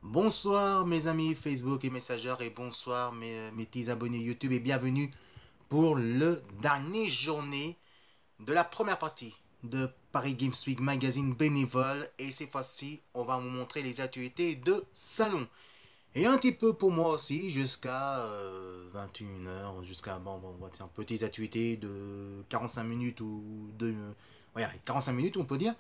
Bonsoir mes amis Facebook et Messenger et bonsoir mes petits abonnés YouTube et bienvenue pour le dernier journée de la première partie de Paris Games Week Magazine bénévole et cette fois-ci on va vous montrer les activités de salon et un petit peu pour moi aussi jusqu'à 21 h jusqu'à on va dire petites activités de 45 minutes ou de 45 minutes on peut dire.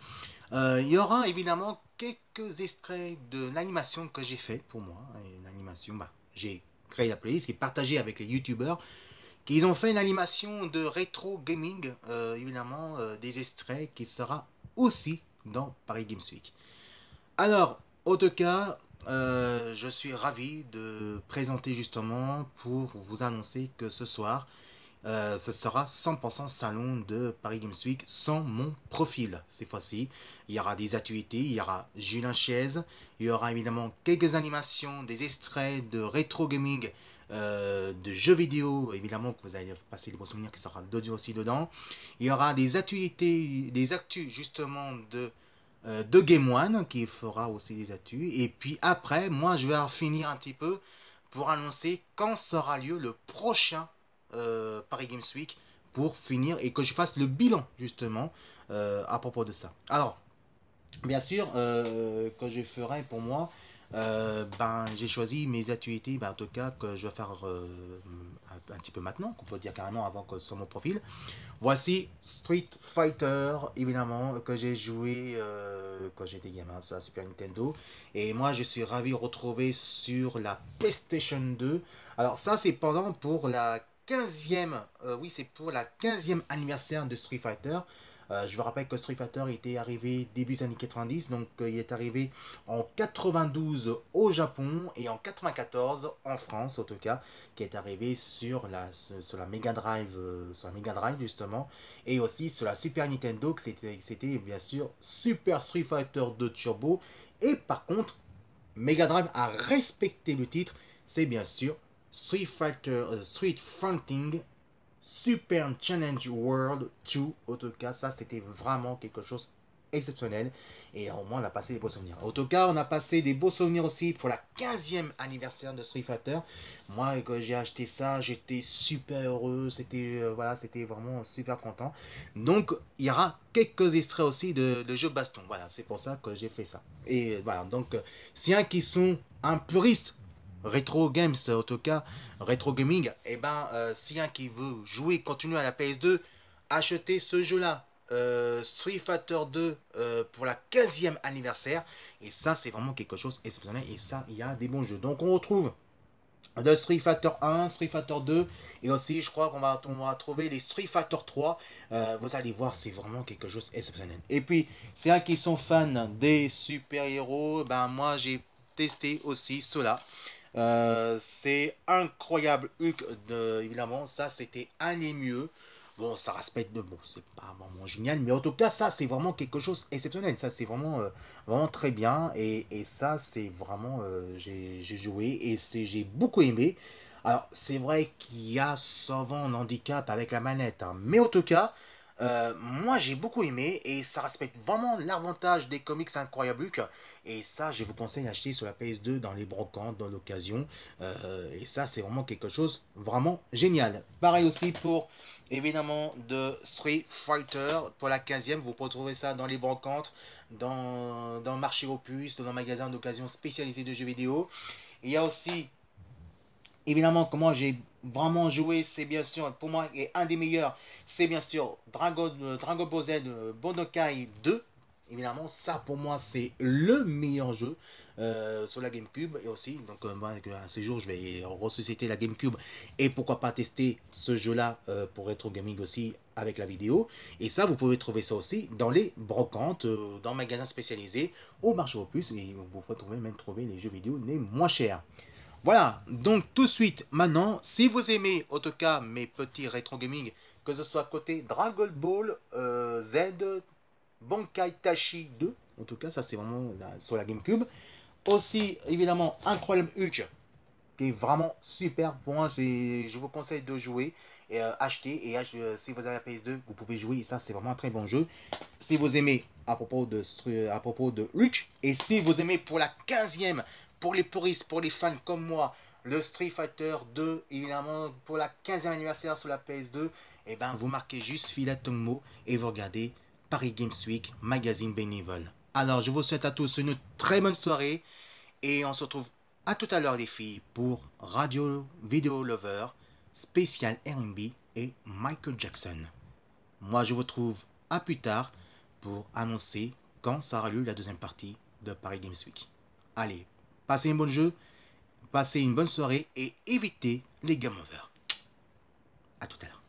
Il y aura évidemment quelques extraits de l'animation que j'ai fait pour moi. Une animation, j'ai créé la playlist et partagé avec les youtubeurs qui ont fait une animation de rétro gaming, évidemment des extraits qui sera aussi dans Paris Games Week. Alors, en tout cas, je suis ravi de présenter justement pour vous annoncer que ce soir, ce sera 100% salon de Paris Games Week sans mon profil. Cette fois-ci, il y aura des activités, il y aura Julien Chaise, il y aura évidemment quelques animations, des extraits de rétro gaming, de jeux vidéo, évidemment que vous allez passer des bons souvenirs qui sera aussi dedans. Il y aura des activités, des actus justement de Game One qui fera aussi des actus. Et puis après, moi je vais finir un petit peu pour annoncer quand sera lieu le prochain Paris Games Week pour finir et que je fasse le bilan justement à propos de ça. Alors, bien sûr, que je ferai pour moi, j'ai choisi mes activités, en tout cas que je vais faire un petit peu maintenant, qu'on peut dire carrément avant que sur mon profil. Voici Street Fighter, évidemment, que j'ai joué quand j'étais gamin sur la Super Nintendo. Et moi, je suis ravi de retrouver sur la PlayStation 2. Alors ça, c'est pendant pour la 15e, oui, c'est pour la 15e anniversaire de Street Fighter. Je vous rappelle que Street Fighter était arrivé début des années 90, donc il est arrivé en 92 au Japon et en 94 en France, en tout cas, qui est arrivé sur la Mega Drive, justement, et aussi sur la Super Nintendo, que c'était bien sûr Super Street Fighter 2 Turbo. Et par contre, Mega Drive a respecté le titre, c'est bien sûr Street Fighter Street Fighting Super Challenge World 2. En tout cas, ça c'était vraiment quelque chose exceptionnel. Et au moins, on a passé des beaux souvenirs. En tout cas, on a passé des beaux souvenirs aussi pour la 15e anniversaire de Street Fighter. Moi, quand j'ai acheté ça, j'étais super heureux. C'était voilà, c'était vraiment super content. Donc, il y aura quelques extraits aussi de jeux baston. Voilà, c'est pour ça que j'ai fait ça. Et voilà, donc, s'il y en a qui sont un puriste Retro Games, en tout cas, Retro Gaming, et s'il y a un qui veut jouer, continuer à la PS2, achetez ce jeu-là, Street Fighter 2 pour la 15e anniversaire. Et ça, c'est vraiment quelque chose d'exceptionnel. Et ça, il y a des bons jeux. Donc, on retrouve de Street Fighter 1, Street Fighter 2, et aussi, je crois qu'on va trouver les Street Fighter 3. Vous allez voir, c'est vraiment quelque chose d'exceptionnel. Et puis, c'est un qui sont fans des super-héros, moi, j'ai testé aussi cela. C'est incroyable Hulk, évidemment, ça c'était un des mieux. Bon, ça respecte de bon, c'est pas vraiment génial, mais en tout cas, ça c'est vraiment quelque chose d'exceptionnel. Ça c'est vraiment très bien, et ça c'est vraiment, j'ai joué et j'ai beaucoup aimé. Alors, c'est vrai qu'il y a souvent un handicap avec la manette, hein, mais en tout cas, moi j'ai beaucoup aimé et ça respecte vraiment l'avantage des comics incroyables Hulk. Et ça, je vous conseille d'acheter sur la PS2 dans les brocantes, dans l'occasion. Et ça, c'est vraiment quelque chose vraiment génial. Pareil aussi pour, évidemment, de Street Fighter pour la 15e. Vous pouvez trouver ça dans les brocantes, dans le marché opus, dans un magasin d'occasion spécialisé de jeux vidéo. Il y a aussi évidemment, comment j'ai vraiment joué, c'est bien sûr, pour moi, et un des meilleurs, c'est bien sûr Dragon Ball Z Budokai 2. Évidemment, ça pour moi, c'est le meilleur jeu sur la GameCube. Et aussi, donc, moi, à ce jour, je vais ressusciter la GameCube. Et pourquoi pas tester ce jeu-là pour Retro Gaming aussi avec la vidéo. Et ça, vous pouvez trouver ça aussi dans les brocantes, dans les magasins spécialisés, au marché opus. Et vous pouvez même trouver les jeux vidéo les moins chers. Voilà, donc tout de suite, maintenant, si vous aimez, en tout cas, mes petits rétro gaming, que ce soit côté Dragon Ball Z, Bankai Tachi 2, en tout cas, ça c'est vraiment sur la GameCube. Aussi, évidemment, Incroyable Hulk, qui est vraiment super. Pour moi, je vous conseille de jouer et acheter. Et si vous avez la PS2, vous pouvez jouer. Et ça, c'est vraiment un très bon jeu. Si vous aimez à propos de Hulk, et si vous aimez pour la 15e pour les puristes, pour les fans comme moi, le Street Fighter 2, évidemment, pour la 15e anniversaire sur la PS2, et ben vous marquez juste Phila Tongmo et vous regardez Paris Games Week, magazine bénévole. Alors, je vous souhaite à tous une très bonne soirée et on se retrouve à tout à l'heure les filles pour Radio Video Lover, spécial R&B et Michael Jackson. Moi, je vous retrouve à plus tard pour annoncer quand sera lieu la deuxième partie de Paris Games Week. Allez, passez un bon jeu, passez une bonne soirée et évitez les game over. À tout à l'heure.